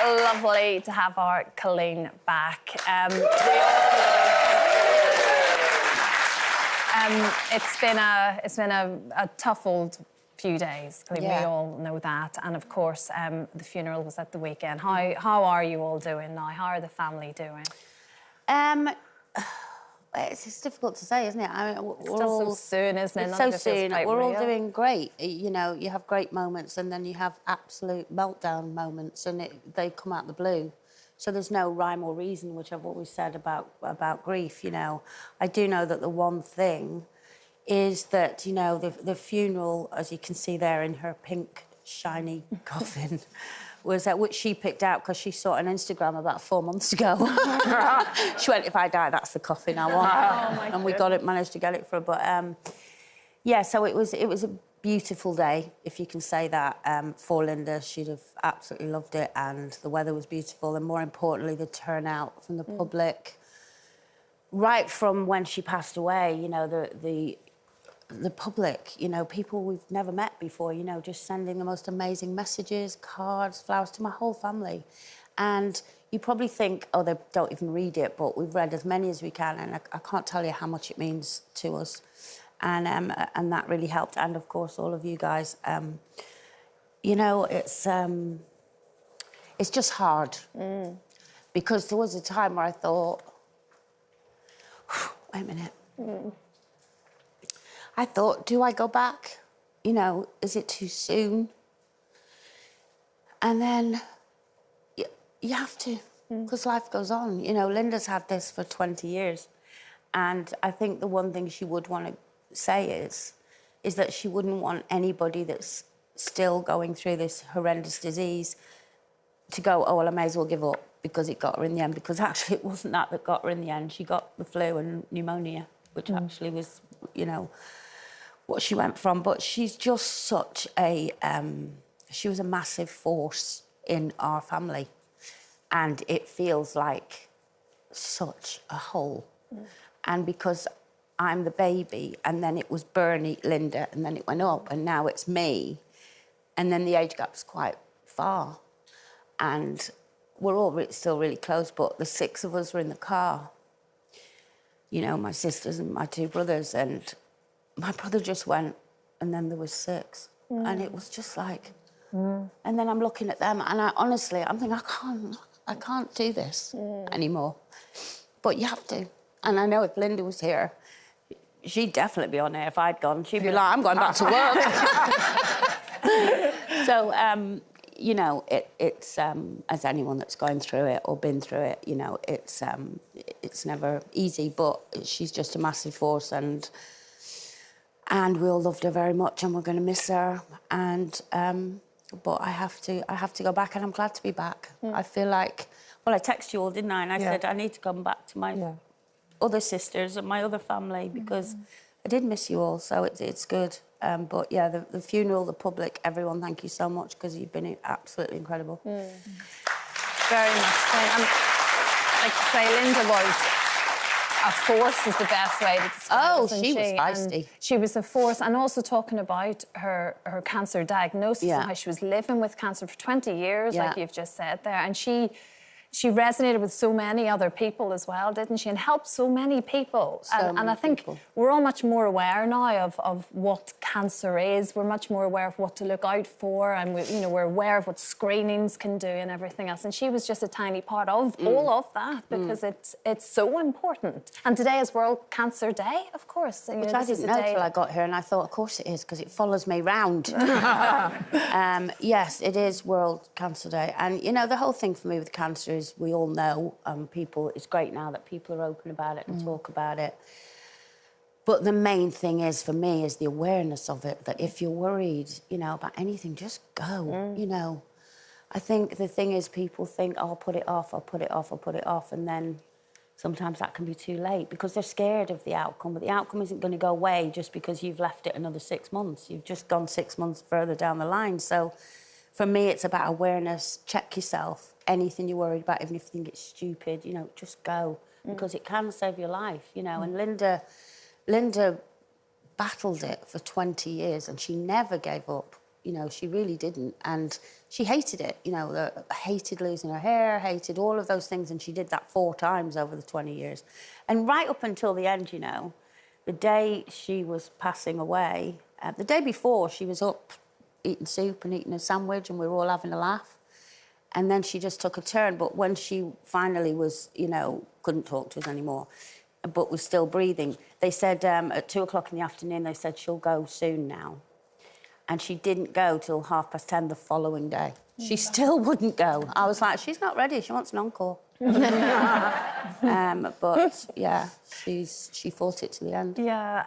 lovely to have our Coleen back. It's been a tough old few days. We all know that, and of course, the funeral was at the weekend. How are you all doing now? How are the family doing? It's difficult to say, isn't it? I mean, it's still so soon, isn't it? It's so soon. We're all doing great. You know, you have great moments, and then you have absolute meltdown moments, and they come out the blue. So there's no rhyme or reason, which I've always said about grief. You know, I do know that the one thing is that, you know, the funeral, as you can see there in her pink shiny coffin, was that which she picked out because she saw it on Instagram about 4 months ago. She went, if I die, that's the coffin I want. Oh, and we managed to get it for her. But yeah, so it was a beautiful day, if you can say that, for Linda. She'd have absolutely loved it, and the weather was beautiful, and more importantly, the turnout from the public. Right from when she passed away, you know, the public, you know, people we've never met before, you know, just sending the most amazing messages, cards, flowers to my whole family. And you probably think, oh, they don't even read it, but we've read as many as we can, and I can't tell you how much it means to us. And that really helped. And, of course, all of you guys. You know, it's just hard. Because there was a time where I thought, wait a minute. I thought, do I go back? You know, is it too soon? And then you have to, because life goes on. You know, Linda's had this for 20 years. And I think the one thing she would want to say is that she wouldn't want anybody that's still going through this horrendous disease to go, oh, well, I may as well give up because it got her in the end. Because actually it wasn't that got her in the end. She got the flu and pneumonia, which actually was, you know, what she went from. But she's just such a... she was a massive force in our family. And it feels like such a hole. And because I'm the baby, and then it was Bernie, Linda, and then it went up, and now it's me. And then the age gap's quite far. And we're all still really close, but the 6 of us were in the car. You know, my sisters and my 2 brothers, and my brother just went, and then there was 6. And it was just like... And then I'm looking at them, and I'm thinking, I can't do this anymore. But you have to. And I know if Linda was here, she'd definitely be on there. If I'd gone, she'd be like, I'm going back to work. So, you know, it's as anyone that's going through it or been through it, you know, it's never easy, but she's just a massive force, and we all loved her very much, and we're going to miss her. And but I have to go back, and I'm glad to be back. I feel like, well, I texted you all, didn't I? And I said I need to come back to my other sisters and my other family, because I did miss you all, so it's good. But yeah, the funeral, the public, everyone, thank you so much, because you've been absolutely incredible. Very much so. And like to say, Linda was a force, is the best way to describe it. She was feisty. And she was a force, and also talking about her cancer diagnosis and how she was living with cancer for 20 years, like you've just said there, and she resonated with so many other people as well, didn't she? And helped so many people. And I think we're all much more aware now of what cancer is. We're much more aware of what to look out for, and we're aware of what screenings can do and everything else. And she was just a tiny part of all of that, because it's so important. And today is World Cancer Day, of course. Which I didn't know till I got here, and I thought, of course it is, because it follows me round. Yes, it is World Cancer Day. And, you know, the whole thing for me with cancer is, we all know, it's great now that people are open about it and talk about it. But the main thing is, for me, is the awareness of it, that if you're worried, you know, about anything, just go, you know. I think the thing is, people think, oh, I'll put it off, I'll put it off, I'll put it off, and then sometimes that can be too late, because they're scared of the outcome, but the outcome isn't going to go away just because you've left it another 6 months. You've just gone 6 months further down the line. So for me, it's about awareness. Check yourself. Anything you're worried about, even if you think it's stupid, you know, just go, because it can save your life, you know. And Linda battled it for 20 years, and she never gave up. You know, she really didn't. And she hated it, you know, hated losing her hair, hated all of those things. And she did that 4 times over the 20 years. And right up until the end, you know, the day she was passing away, the day before, she was up eating soup and eating a sandwich, and we were all having a laugh. And then she just took a turn. But when she finally was, you know, couldn't talk to us anymore, but was still breathing, they said at 2 o'clock in the afternoon, they said she'll go soon now. And she didn't go till 10:30 the following day. She still wouldn't go. I was like, she's not ready. She wants an encore. But yeah, she fought it to the end. Yeah.